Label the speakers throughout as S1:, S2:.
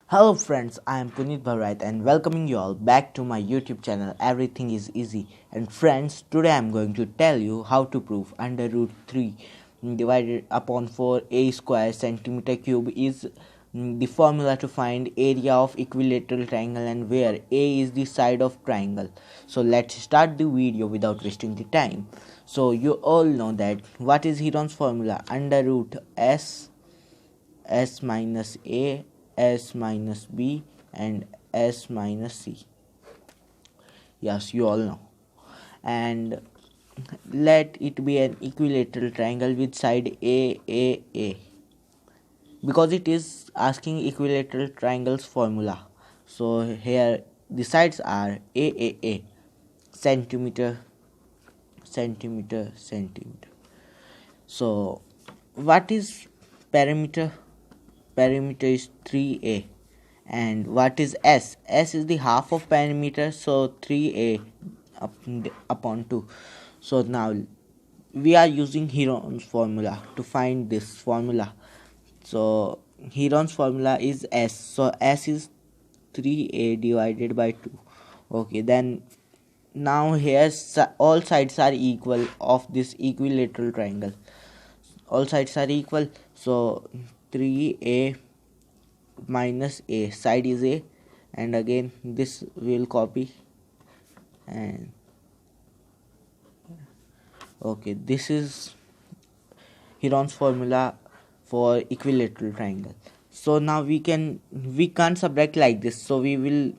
S1: Hello friends, I am Puneet Bharat and welcoming you all back to my YouTube channel Everything is Easy. And friends, today I am going to tell you how to prove under root 3 divided upon 4 a square centimeter cube is the formula to find area of equilateral triangle and where a is the side of triangle. So let's start the video without wasting the time. So you all know that what is Heron's formula under root s minus a, s minus b, and s minus c. Yes, you all know. And let it be an equilateral triangle with side a, because it is asking equilateral triangles formula. So here the sides are a, centimeter, centimeter, centimeter. So what is perimeter? Perimeter is 3a. And what is s? S is the half of perimeter, so 3a upon 2. So now we are using Heron's formula to find this formula. So Heron's formula is s, so s is 3a divided by 2. Okay, then now here all sides are equal of this equilateral triangle. All sides are equal, so 3a minus a, side is a, and again this will copy, and okay, this is Heron's formula for equilateral triangle. So now we can't subtract like this, so we will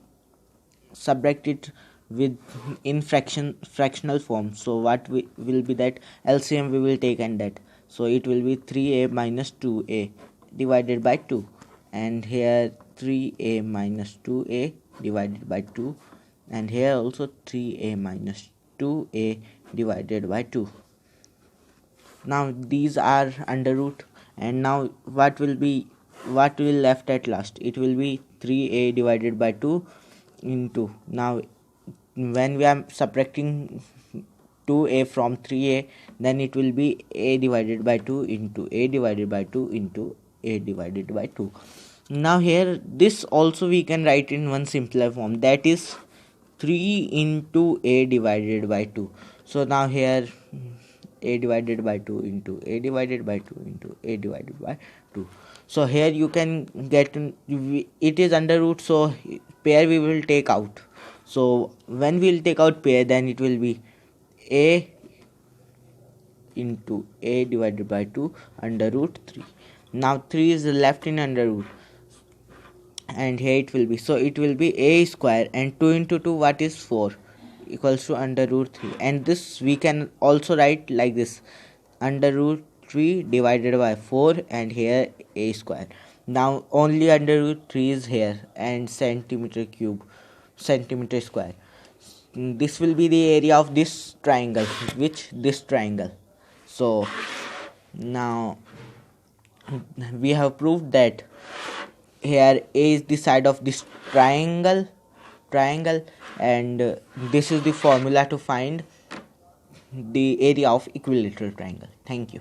S1: subtract it with in fractional form. So what will be that LCM we will take, and that, so it will be 3a minus 2a divided by 2, and here 3a minus 2a divided by 2, and here also 3a minus 2a divided by 2. Now these are under root, and now what will left at last? It will be 3a divided by 2 into, now when we are subtracting 2a from 3a, then it will be a divided by 2 into a divided by 2 into a divided by 2. Now here this also we can write in one simpler form, that is 3 into a divided by 2. So now here a divided by 2 into a divided by 2 into a divided by 2. So here you can get it is under root, so pair we will take out. So when we will take out pair, then it will be a into a divided by 2 under root 3. Now 3 is left in under root, and here it will be, so it will be a square, and 2 into 2, what is 4, equals to under root 3. And this we can also write like this, under root 3 divided by 4, and here a square. Now only under root 3 is here, and centimeter cube, centimeter square. This will be the area of this triangle, which this triangle. So now we have proved that here a is the side of this triangle, and this is the formula to find the area of equilateral triangle. Thank you.